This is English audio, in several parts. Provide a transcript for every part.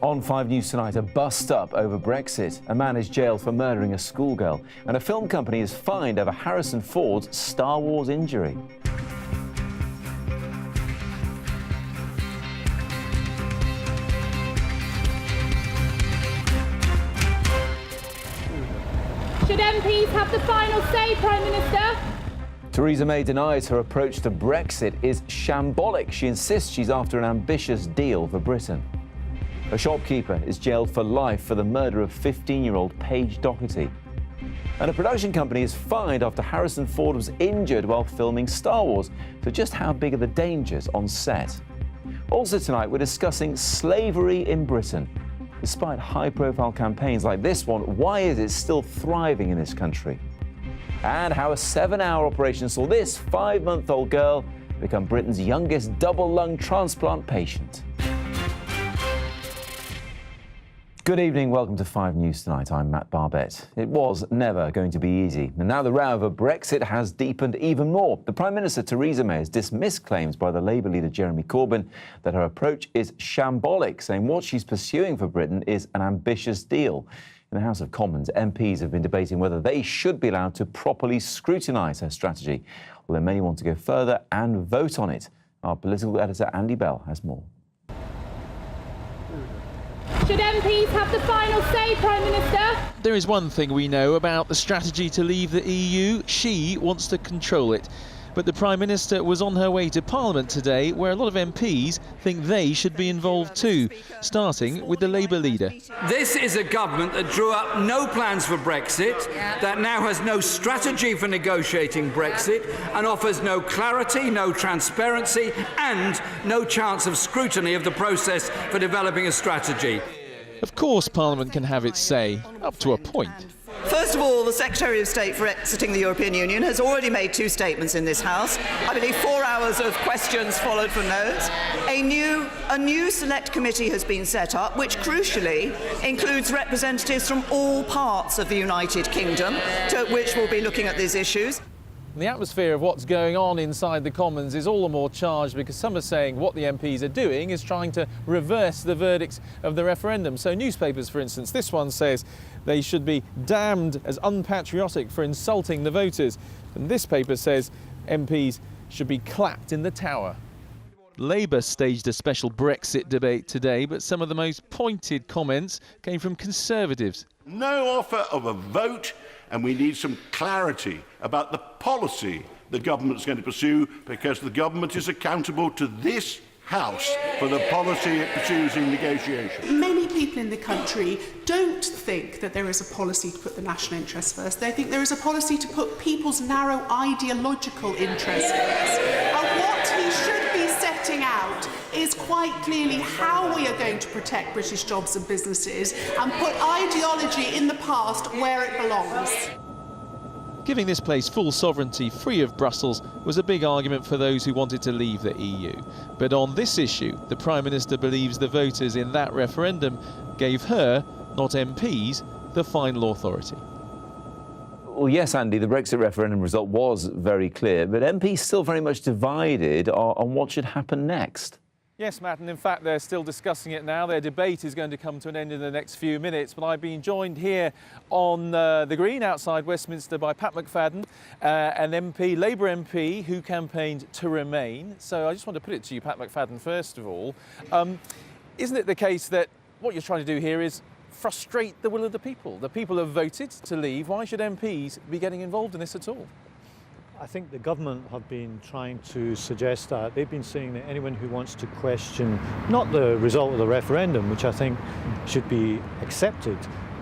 On 5 News tonight, a bust-up over Brexit. A man is jailed for murdering a schoolgirl. And a film company is fined over Harrison Ford's Star Wars injury. Should MPs have the final say, Prime Minister? Theresa May denies her approach to Brexit is shambolic. She insists she's after an ambitious deal for Britain. A shopkeeper is jailed for life for the murder of 15-year-old Paige Doherty. And a production company is fined after Harrison Ford was injured while filming Star Wars. So just how big are the dangers on set? Also tonight, we're discussing slavery in Britain. Despite high-profile campaigns like this one, why is it still thriving in this country? And how a 7-hour operation saw this 5-month-old girl become Britain's youngest double-lung transplant patient. Good evening, welcome to 5 News Tonight. I'm Matt Barbett. It was never going to be easy, and now the row over Brexit has deepened even more. The Prime Minister, Theresa May, has dismissed claims by the Labour leader Jeremy Corbyn that her approach is shambolic, saying what she's pursuing for Britain is an ambitious deal. In the House of Commons, MPs have been debating whether they should be allowed to properly scrutinise her strategy, although many want to go further and vote on it. Our political editor Andy Bell has more. Should MPs have the final say, Prime Minister? There is one thing we know about the strategy to leave the EU. She wants to control it. But the Prime Minister was on her way to Parliament today, where a lot of MPs think they should be involved too, starting with the Labour leader. This is a government that drew up no plans for Brexit, that now has no strategy for negotiating Brexit, and offers no clarity, no transparency, and no chance of scrutiny of the process for developing a strategy. Of course, Parliament can have its say, up to a point. First of all, the Secretary of State for exiting the European Union has already made 2 statements in this House. I believe 4 hours of questions followed from those. A new select committee has been set up, which crucially includes representatives from all parts of the United Kingdom, which will be looking at these issues. The atmosphere of what's going on inside the Commons is all the more charged because some are saying what the MPs are doing is trying to reverse the verdicts of the referendum. So newspapers, for instance, this one says they should be damned as unpatriotic for insulting the voters. And this paper says MPs should be clapped in the tower. Labour staged a special Brexit debate today, but some of the most pointed comments came from Conservatives. No offer of a vote, and we need some clarity about the policy the government's going to pursue, because the government is accountable to this House for the policy it pursues in negotiation. Many people in the country don't think that there is a policy to put the national interest first. They think there is a policy to put people's narrow ideological interests first. And what he should be setting out is quite clearly how we are going to protect British jobs and businesses and put ideology in the past where it belongs. Giving this place full sovereignty free of Brussels was a big argument for those who wanted to leave the EU. But on this issue, the Prime Minister believes the voters in that referendum gave her, not MPs, the final authority. Well, yes, Andy, the Brexit referendum result was very clear, but MPs still very much divided on what should happen next. Yes, Matt, and in fact they're still discussing it now. Their debate is going to come to an end in the next few minutes, but I've been joined here on the Green outside Westminster by Pat McFadden, an MP, Labour MP, who campaigned to remain. So I just want to put it to you, Pat McFadden, first of all. Isn't it the case that what you're trying to do here is frustrate the will of the people? The people have voted to leave. Why should MPs be getting involved in this at all? I think the government have been trying to suggest that. They've been saying that anyone who wants to question not the result of the referendum, which I think should be accepted,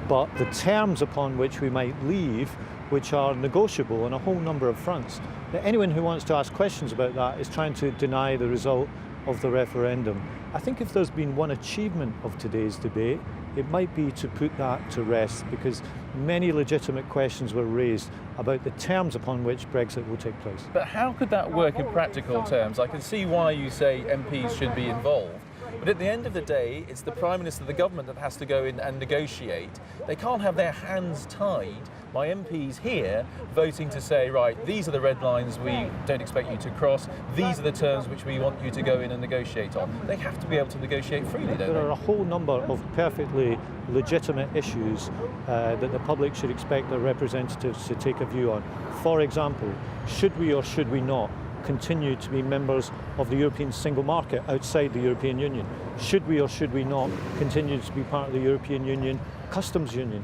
but the terms upon which we might leave, which are negotiable on a whole number of fronts, that anyone who wants to ask questions about that is trying to deny the result of the referendum. I think if there's been one achievement of today's debate, it might be to put that to rest, because many legitimate questions were raised about the terms upon which Brexit will take place. But how could that work in practical terms? I can see why you say MPs should be involved. But at the end of the day, it's the Prime Minister, the government, that has to go in and negotiate. They can't have their hands tied by MPs here voting to say, right, these are the red lines we don't expect you to cross, these are the terms which we want you to go in and negotiate on. They have to be able to negotiate freely, don't they? There are a whole number of perfectly legitimate issues that the public should expect their representatives to take a view on. For example, should we or should we not continue to be members of the European single market outside the European Union? Should we or should we not continue to be part of the European Union customs union?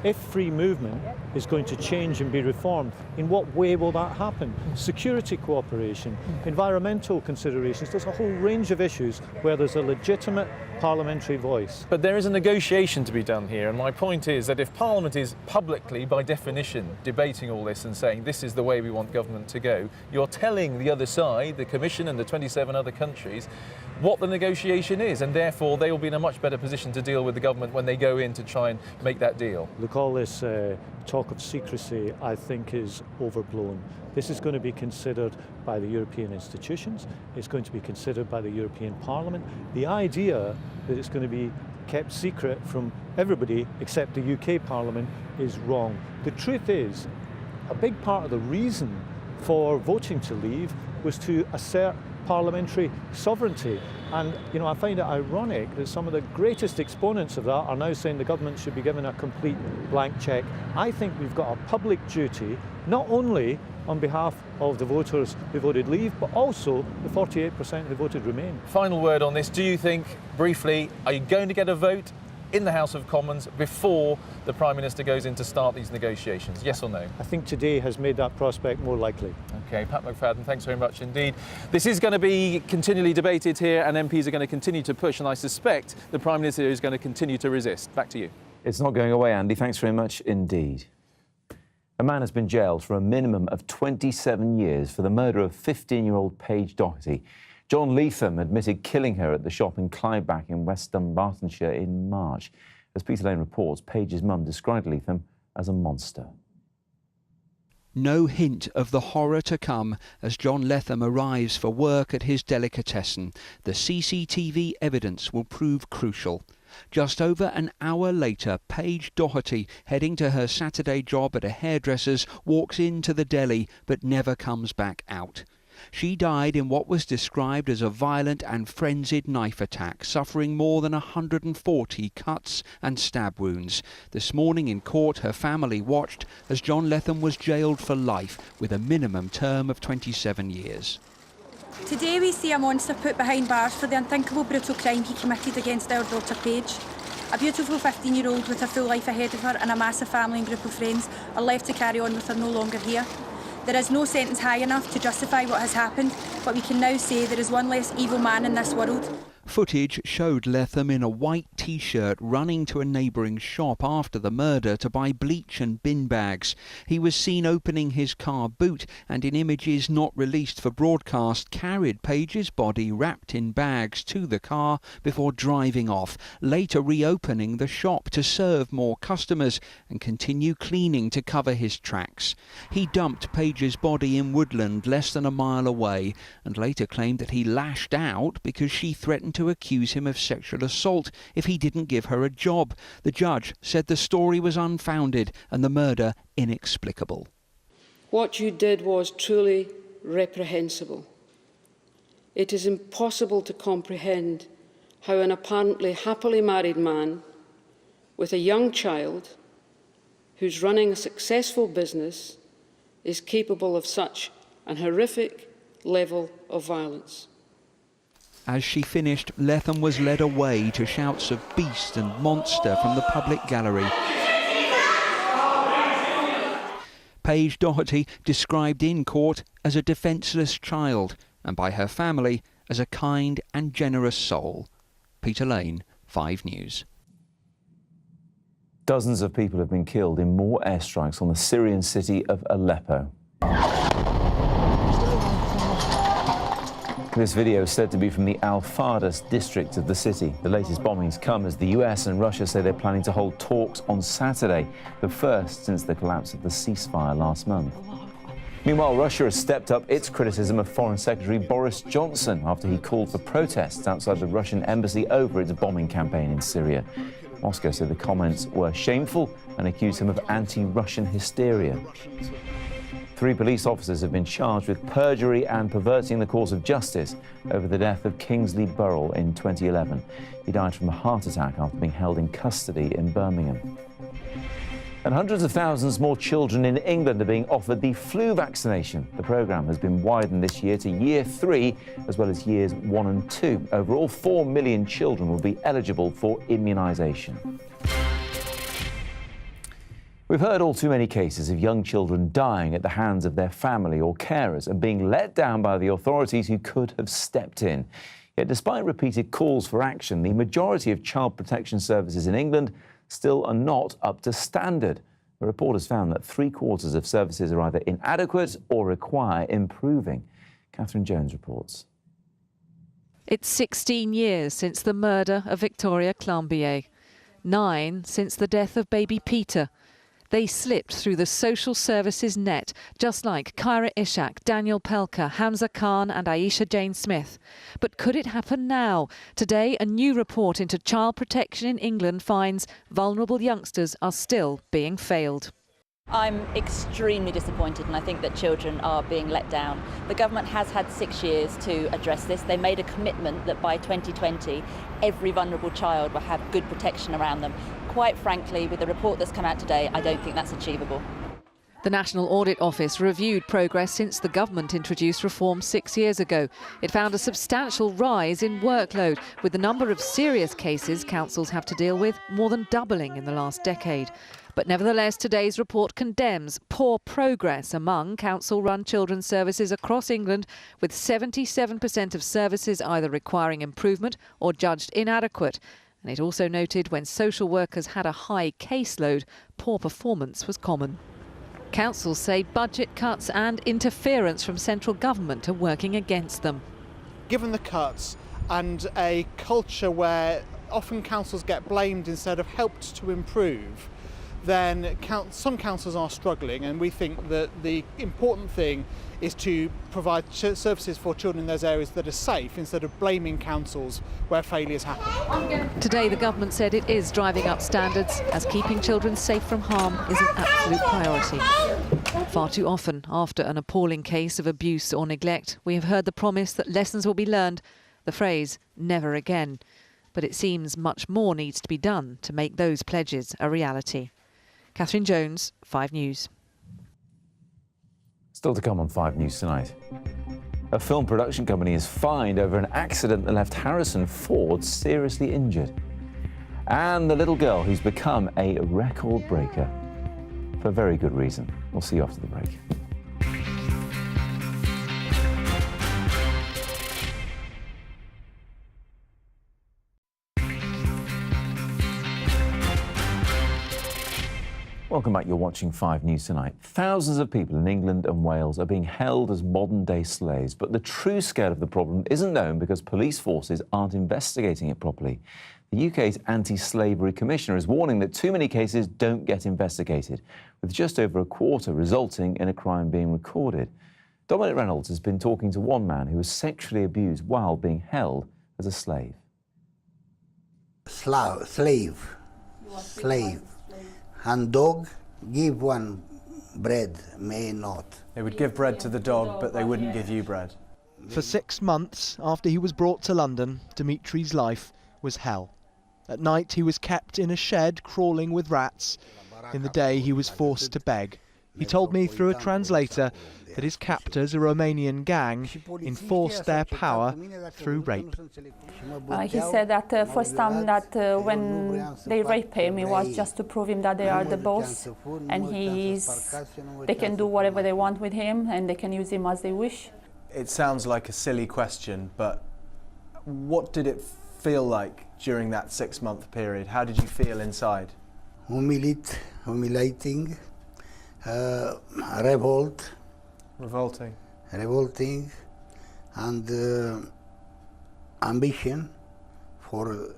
If free movement is going to change and be reformed, in what way will that happen? Security cooperation, environmental considerations, there's a whole range of issues where there's a legitimate parliamentary voice. But there is a negotiation to be done here, and my point is that if Parliament is publicly, by definition, debating all this and saying this is the way we want government to go, you're telling the other side, the Commission and the 27 other countries, what the negotiation is, and therefore they will be in a much better position to deal with the government when they go in to try and make that deal. Look, all this talk of secrecy, I think, is overblown. This is going to be considered by the European institutions, it's going to be considered by the European Parliament. The idea that it's going to be kept secret from everybody except the UK Parliament is wrong. The truth is, a big part of the reason for voting to leave was to assert parliamentary sovereignty. And you know, I find it ironic that some of the greatest exponents of that are now saying the government should be given a complete blank cheque. I think we've got a public duty, not only on behalf of the voters who voted leave, but also the 48% who voted remain. Final word on this. Do you think, briefly, are you going to get a vote in the House of Commons before the Prime Minister goes in to start these negotiations? Yes or no? I think today has made that prospect more likely. OK, Pat McFadden, thanks very much indeed. This is going to be continually debated here, and MPs are going to continue to push, and I suspect the Prime Minister is going to continue to resist. Back to you. It's not going away, Andy. Thanks very much indeed. A man has been jailed for a minimum of 27 years for the murder of 15-year-old Paige Doherty. John Letham admitted killing her at the shop in Clydeback in West Dunbartonshire in March. As Peter Lane reports, Paige's mum described Letham as a monster. No hint of the horror to come as John Letham arrives for work at his delicatessen. The CCTV evidence will prove crucial. Just over an hour later, Paige Doherty, heading to her Saturday job at a hairdresser's, walks into the deli but never comes back out. She died in what was described as a violent and frenzied knife attack, suffering more than 140 cuts and stab wounds. This morning in court, her family watched as John Letham was jailed for life with a minimum term of 27 years. Today we see a monster put behind bars for the unthinkable brutal crime he committed against our daughter Paige. A beautiful 15-year-old with a full life ahead of her and a massive family and group of friends are left to carry on with her no longer here. There is no sentence high enough to justify what has happened, but we can now say there is one less evil man in this world. Footage showed Letham in a white T-shirt running to a neighbouring shop after the murder to buy bleach and bin bags. He was seen opening his car boot and, in images not released for broadcast, carried Paige's body wrapped in bags to the car before driving off, later reopening the shop to serve more customers and continue cleaning to cover his tracks. He dumped Paige's body in woodland less than a mile away and later claimed that he lashed out because she threatened to accuse him of sexual assault if he didn't give her a job. The judge said the story was unfounded and the murder inexplicable. What you did was truly reprehensible. It is impossible to comprehend how an apparently happily married man with a young child who's running a successful business is capable of such an horrific level of violence. As she finished, Letham was led away to shouts of beast and monster from the public gallery. Paige Doherty described in court as a defenceless child and by her family as a kind and generous soul. Peter Lane, 5 News. Dozens of people have been killed in more airstrikes on the Syrian city of Aleppo. This video is said to be from the Al-Fardas district of the city. The latest bombings come as the US and Russia say they're planning to hold talks on Saturday, the first since the collapse of the ceasefire last month. Meanwhile, Russia has stepped up its criticism of Foreign Secretary Boris Johnson after he called for protests outside the Russian embassy over its bombing campaign in Syria. Moscow said the comments were shameful and accused him of anti-Russian hysteria. 3 police officers have been charged with perjury and perverting the course of justice over the death of Kingsley Burrell in 2011. He died from a heart attack after being held in custody in Birmingham. And hundreds of thousands more children in England are being offered the flu vaccination. The programme has been widened this year to year 3 as well as years 1 and 2. Overall, 4 million children will be eligible for immunisation. We've heard all too many cases of young children dying at the hands of their family or carers and being let down by the authorities who could have stepped in. Yet despite repeated calls for action, the majority of child protection services in England still are not up to standard. The report has found that 3/4 of services are either inadequate or require improving. Catherine Jones reports. It's 16 years since the murder of Victoria Clambier, 9 since the death of baby Peter. They slipped through the social services net, just like Kyra Ishak, Daniel Pelka, Hamza Khan and Aisha Jane Smith. But could it happen now? Today, a new report into child protection in England finds vulnerable youngsters are still being failed. I'm extremely disappointed, and I think that children are being let down. The government has had 6 years to address this. They made a commitment that by 2020 every vulnerable child will have good protection around them. Quite frankly, with the report that's come out today, I don't think that's achievable. The National Audit Office reviewed progress since the government introduced reform 6 years ago. It found a substantial rise in workload, with the number of serious cases councils have to deal with more than doubling in the last decade. But nevertheless, today's report condemns poor progress among council-run children's services across England, with 77% of services either requiring improvement or judged inadequate. And it also noted when social workers had a high caseload, poor performance was common. Councils say budget cuts and interference from central government are working against them. Given the cuts and a culture where often councils get blamed instead of helped to improve, then some councils are struggling, and we think that the important thing is to provide services for children in those areas that are safe instead of blaming councils where failures happen. Today the government said it is driving up standards, as keeping children safe from harm is an absolute priority. Far too often, after an appalling case of abuse or neglect, we have heard the promise that lessons will be learned, the phrase never again. But it seems much more needs to be done to make those pledges a reality. Catherine Jones, 5 News. Still to come on 5 News tonight. A film production company is fined over an accident that left Harrison Ford seriously injured. And the little girl who's become a record breaker. For very good reason. We'll see you after the break. Welcome back. You're watching 5 News tonight. Thousands of people in England and Wales are being held as modern-day slaves, but the true scale of the problem isn't known because police forces aren't investigating it properly. The UK's Anti-Slavery Commissioner is warning that too many cases don't get investigated, with just over a quarter resulting in a crime being recorded. Dominic Reynolds has been talking to one man who was sexually abused while being held as a slave. Slave. And dog, give one bread, may not. They would give bread to the dog, but they wouldn't give you bread. For 6 months after he was brought to London, Dimitri's life was hell. At night he was kept in a shed crawling with rats. In the day he was forced to beg. He told me through a translator that his captors, a Romanian gang, enforced their power through rape. He said that first time that when they rape him, it was just to prove him that they are the boss, and they can do whatever they want with him, and they can use him as they wish. It sounds like a silly question, but what did it feel like during that 6-month period? How did you feel inside? Humiliating, revolting, and ambition for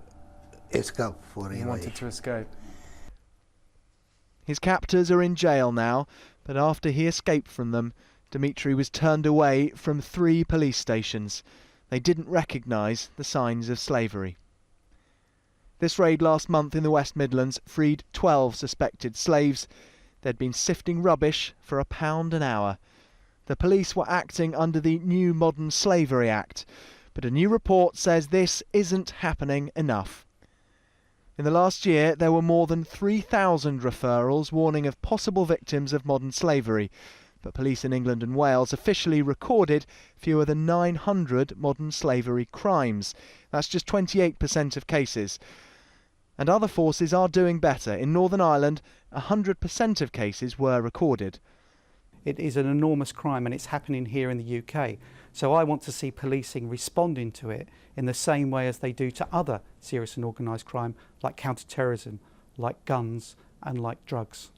escape. He wanted to escape. His captors are in jail now, but after he escaped from them, Dimitri was turned away from 3 police stations. They didn't recognise the signs of slavery. This raid last month in the West Midlands freed 12 suspected slaves. They'd been sifting rubbish for £1 an hour. The police were acting under the new Modern Slavery Act, but a new report says this isn't happening enough. In the last year, there were more than 3,000 referrals warning of possible victims of modern slavery, but police in England and Wales officially recorded fewer than 900 modern slavery crimes. That's just 28% of cases. And other forces are doing better. In Northern Ireland, 100% of cases were recorded. It is an enormous crime and it's happening here in the UK. So I want to see policing responding to it in the same way as they do to other serious and organised crime like counter-terrorism, like guns and like drugs.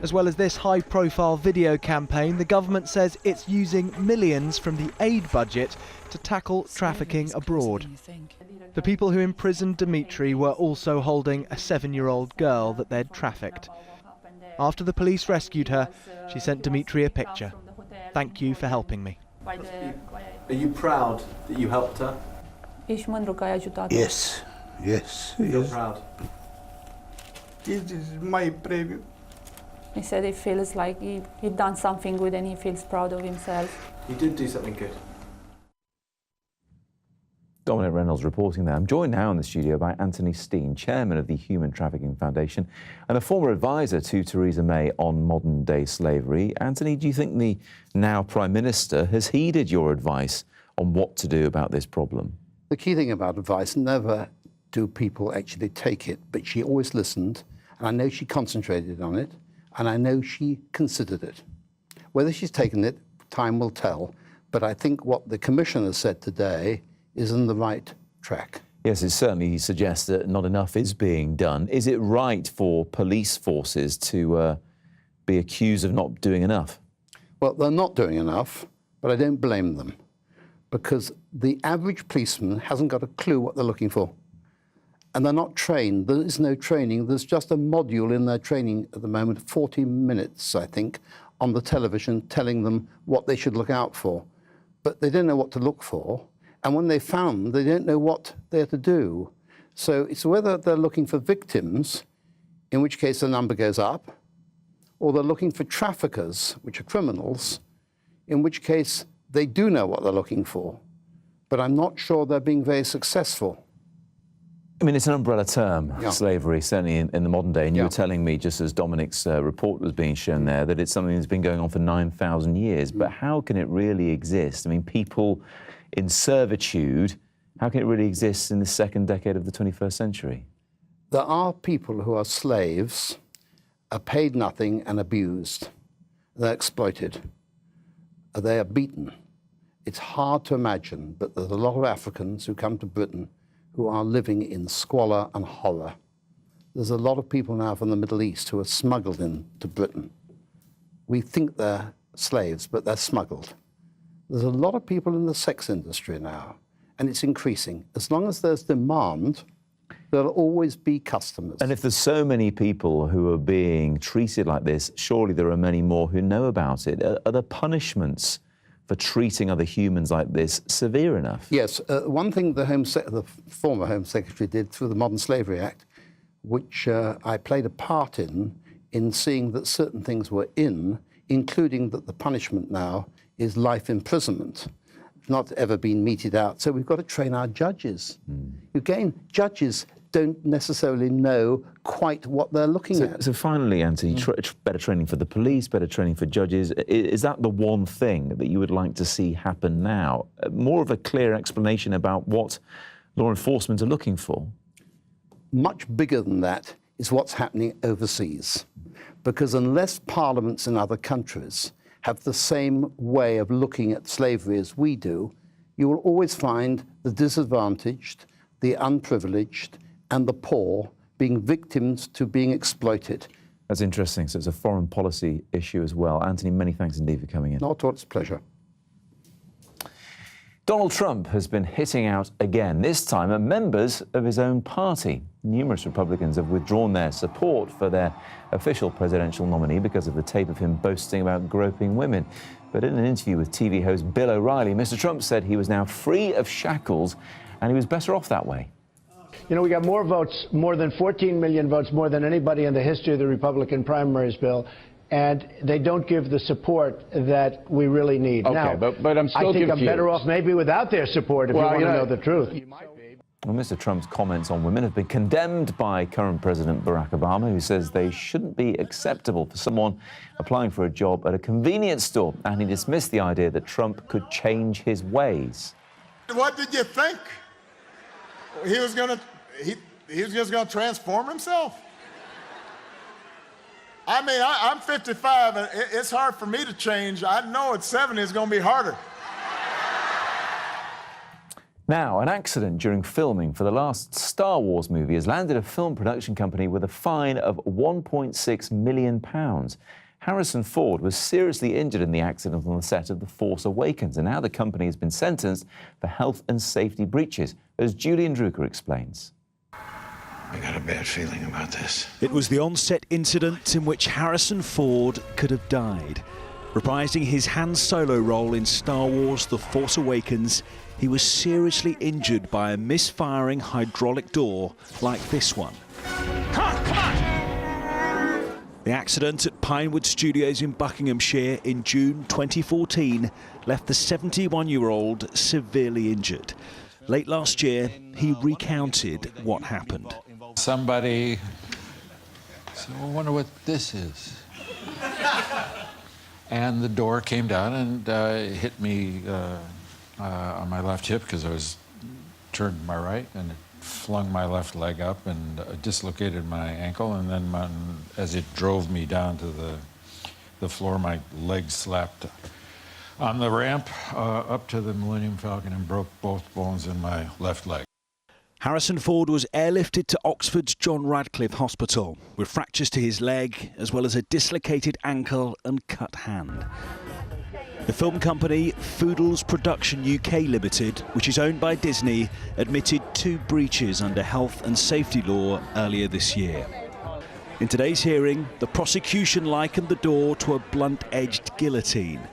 As well as this high-profile video campaign, the government says it's using millions from the aid budget to tackle trafficking abroad. The people who imprisoned Dimitri were also holding a 7-year-old girl that they'd trafficked. After the police rescued her, she sent Dimitri a picture. "Thank you for helping me." Are you proud that you helped her? Yes, yes. You feel Yes. proud? This is my preview. He said he feels like he done something good and he feels proud of himself. You did do something good. Dominic Reynolds reporting there. I'm joined now in the studio by Anthony Steen, chairman of the Human Trafficking Foundation and a former advisor to Theresa May on modern-day slavery. Anthony, do you think the now Prime Minister has heeded your advice on what to do about this problem? The key thing about advice, never do people actually take it, but she always listened, and I know she concentrated on it, and I know she considered it. Whether she's taken it, time will tell, but I think what the Commissioner said today is on the right track. Yes, it certainly suggests that not enough is being done. Is it right for police forces to be accused of not doing enough? Well, they're not doing enough, but I don't blame them, because the average policeman hasn't got a clue what they're looking for. And they're not trained. There is no training. There's just a module in their training at the moment, 40 minutes, I think, on the television telling them what they should look out for. But they don't know what to look for. And when they found, they don't know what they're to do. So it's whether they're looking for victims, in which case the number goes up, or they're looking for traffickers, which are criminals, in which case they do know what they're looking for. But I'm not sure they're being very successful. I mean, it's an umbrella term, slavery, certainly in the modern day. And you were telling me, just as Dominic's report was being shown there, that it's something that's been going on for 9,000 years. But how can it really exist? I mean, people in servitude, how can it really exist in the second decade of the 21st century? There are people who are slaves, are paid nothing and abused. They're exploited. They are beaten. It's hard to imagine, but there's a lot of Africans who come to Britain who are living in squalor and horror. There's a lot of people now from the Middle East who are smuggled into Britain. We think they're slaves, but they're smuggled. There's a lot of people in the sex industry now, and it's increasing. As long as there's demand, there'll always be customers. And if there's so many people who are being treated like this, surely there are many more who know about it. Are the punishments for treating other humans like this severe enough? Yes. One thing the former Home Secretary did through the Modern Slavery Act, which I played a part in seeing that certain things were including that the punishment now is life imprisonment. It's not ever been meted out. So we've got to train our judges. Again, judges don't necessarily know quite what they're looking at. So finally, Anthony, better training for the police, better training for judges. Is that the one thing that you would like to see happen now? More of a clear explanation about what law enforcement are looking for? Much bigger than that is what's happening overseas. Because unless parliaments in other countries have the same way of looking at slavery as we do, you will always find the disadvantaged, the unprivileged, and the poor being victims to being exploited. That's interesting. So it's a foreign policy issue as well. Anthony, many thanks indeed for coming in. Not at all, it's a pleasure. Donald Trump has been hitting out again, this time at members of his own party. Numerous Republicans have withdrawn their support for their official presidential nominee because of the tape of him boasting about groping women. But in an interview with TV host Bill O'Reilly, Mr. Trump said he was now free of shackles and he was better off that way. You know, we got more votes, more than 14 million votes, more than anybody in the history of the Republican primaries, Bill. And they don't give the support that we really need. Okay, now, but I'm still I think confused. I'm better off maybe without their support if you want to know the truth. Well, Mr. Trump's comments on women have been condemned by current President Barack Obama, who says they shouldn't be acceptable for someone applying for a job at a convenience store. And he dismissed the idea that Trump could change his ways. What did you think? He was just going to transform himself? I mean, I'm 55, and it's hard for me to change. I know at 70 it's going to be harder. Now, an accident during filming for the last Star Wars movie has landed a film production company with a fine of £1.6 million. Harrison Ford was seriously injured in the accident on the set of The Force Awakens, and now the company has been sentenced for health and safety breaches, as Julian Drucker explains. I got a bad feeling about this. It was the on-set incident in which Harrison Ford could have died. Reprising his Han Solo role in Star Wars The Force Awakens, he was seriously injured by a misfiring hydraulic door like this one. Come on! The accident at Pinewood Studios in Buckinghamshire in June 2014 left the 71-year-old severely injured. Late last year, he recounted what happened. Somebody said, well, I wonder what this is. And the door came down and hit me on my left hip because I was turned to my right, and it flung my left leg up and dislocated my ankle. And then as it drove me down to the floor, my leg slapped on the ramp up to the Millennium Falcon and broke both bones in my left leg. Harrison Ford was airlifted to Oxford's John Radcliffe Hospital with fractures to his leg, as well as a dislocated ankle and cut hand. The film company Foodles Production UK Limited, which is owned by Disney, admitted 2 breaches under health and safety law earlier this year. In today's hearing, the prosecution likened the door to a blunt-edged guillotine.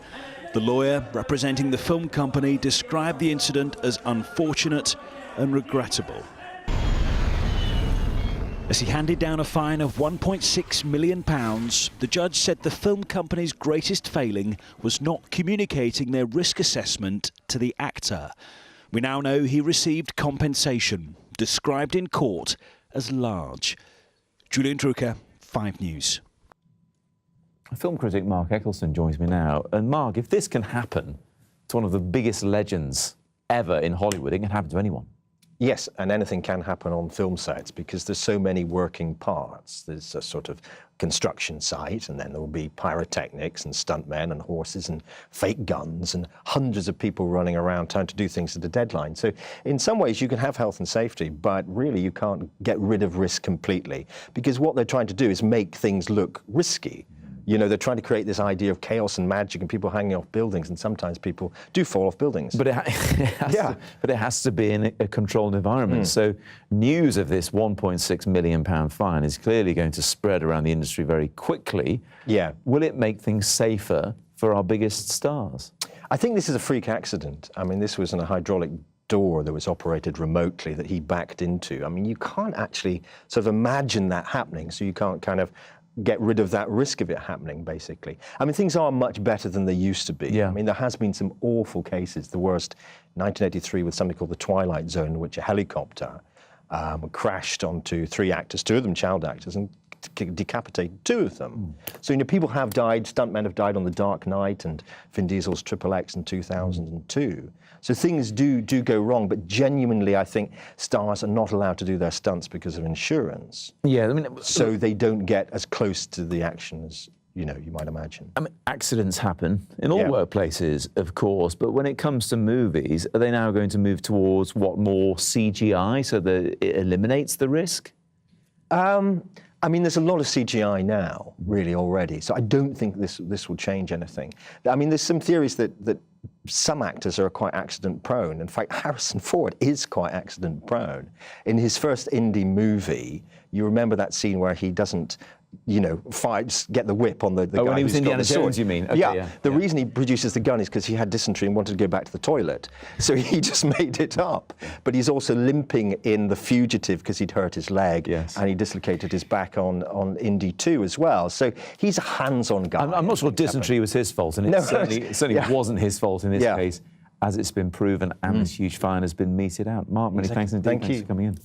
The lawyer representing the film company described the incident as unfortunate and regrettable. As he handed down a fine of £1.6 million, the judge said the film company's greatest failing was not communicating their risk assessment to the actor. We now know he received compensation, described in court as large. Julian Drucker, 5 News. Film critic Mark Eccleston joins me now. And Mark, if this can happen to one of the biggest legends ever in Hollywood, it can happen to anyone. Yes, and anything can happen on film sets because there's so many working parts. There's a sort of construction site, and then there will be pyrotechnics and stuntmen and horses and fake guns and hundreds of people running around trying to do things at a deadline. So in some ways you can have health and safety, but really you can't get rid of risk completely, because what they're trying to do is make things look risky. You know, they're trying to create this idea of chaos and magic and people hanging off buildings, and sometimes people do fall off buildings. But it has to be in a controlled environment. So news of this £1.6 million fine is clearly going to spread around the industry very quickly. Yeah. Will it make things safer for our biggest stars? I think this is a freak accident. I mean, this was in a hydraulic door that was operated remotely that he backed into. I mean, you can't actually sort of imagine that happening, so you can't kind of get rid of that risk of it happening, basically. I mean, things are much better than they used to be. Yeah. I mean, there has been some awful cases. The worst, 1983, with something called the Twilight Zone, in which a helicopter crashed onto 3 actors, 2 of them child actors, and decapitated 2 of them. So, you know, people have died, stuntmen have died on The Dark Knight and Vin Diesel's XXX in 2002. So things do go wrong, but genuinely I think stars are not allowed to do their stunts because of insurance. Yeah, I mean, so they don't get as close to the action as, you know, you might imagine. I mean, accidents happen in all workplaces, of course, but when it comes to movies, are they now going to move towards what, more CGI so that it eliminates the risk? I mean, there's a lot of CGI now, really, already, so I don't think this will change anything. I mean, there's some theories that some actors are quite accident prone. In fact, Harrison Ford is quite accident prone. In his first indie movie, you remember that scene where he doesn't, you know, get the whip on the guy when he was who's got Indiana the sword. Jones, you mean? Okay, yeah. The reason he produces the gun is because he had dysentery and wanted to go back to the toilet. So he just made it up. But he's also limping in The Fugitive because he'd hurt his leg, and he dislocated his back on Indy 2 as well. So he's a hands-on guy. I'm not sure dysentery was his fault, and it certainly wasn't his fault in this case, as it's been proven, and this huge fine has been meted out. Mark, many thanks indeed. Thanks for coming in.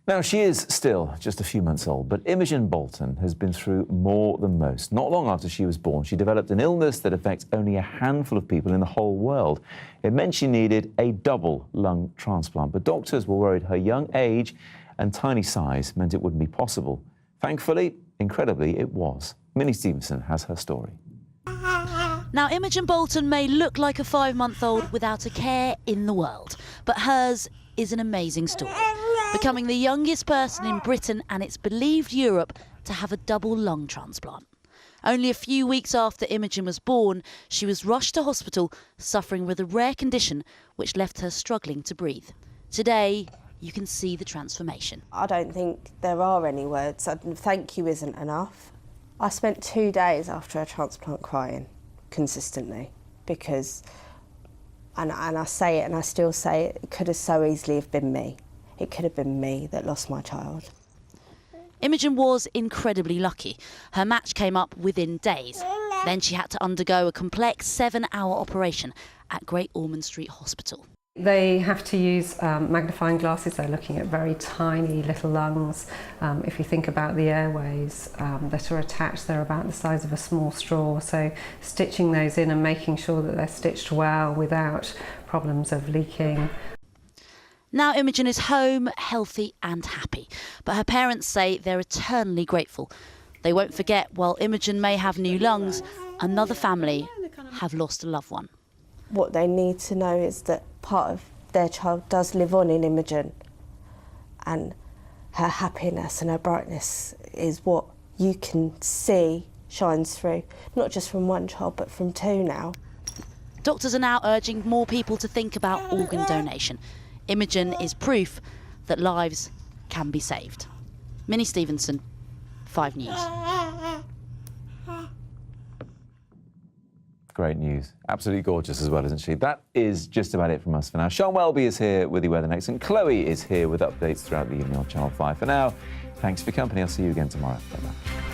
Now, she is still just a few months old, but Imogen Bolton has been through more than most. Not long after she was born, she developed an illness that affects only a handful of people in the whole world. It meant she needed a double lung transplant, but doctors were worried her young age and tiny size meant it wouldn't be possible. Thankfully, incredibly, it was. Minnie Stevenson has her story. Now, Imogen Bolton may look like a 5-month-old without a care in the world, but hers is an amazing story, becoming the youngest person in Britain and it's believed Europe to have a double lung transplant. Only a few weeks after Imogen was born, she was rushed to hospital suffering with a rare condition which left her struggling to breathe. Today, you can see the transformation. I don't think there are any words. Thank you isn't enough. I spent 2 days after a transplant crying consistently because, and I say it and I still say it could have so easily have been me. It could have been me that lost my child. Imogen was incredibly lucky. Her match came up within days. Then she had to undergo a complex 7-hour operation at Great Ormond Street Hospital. They have to use magnifying glasses. They're looking at very tiny little lungs. If you think about the airways that are attached, they're about the size of a small straw. So stitching those in and making sure that they're stitched well without problems of leaking. Now Imogen is home, healthy and happy. But her parents say they're eternally grateful. They won't forget while Imogen may have new lungs, another family have lost a loved one. What they need to know is that part of their child does live on in Imogen, and her happiness and her brightness is what you can see shines through, not just from one child but from 2 now. Doctors are now urging more people to think about organ donation. Imogen is proof that lives can be saved. Minnie Stevenson, 5 News. Great news. Absolutely gorgeous as well, isn't she? That is just about it from us for now. Sean Welby is here with the weather next, and Chloe is here with updates throughout the evening on Channel 5. For now, thanks for your company. I'll see you again tomorrow. Bye-bye.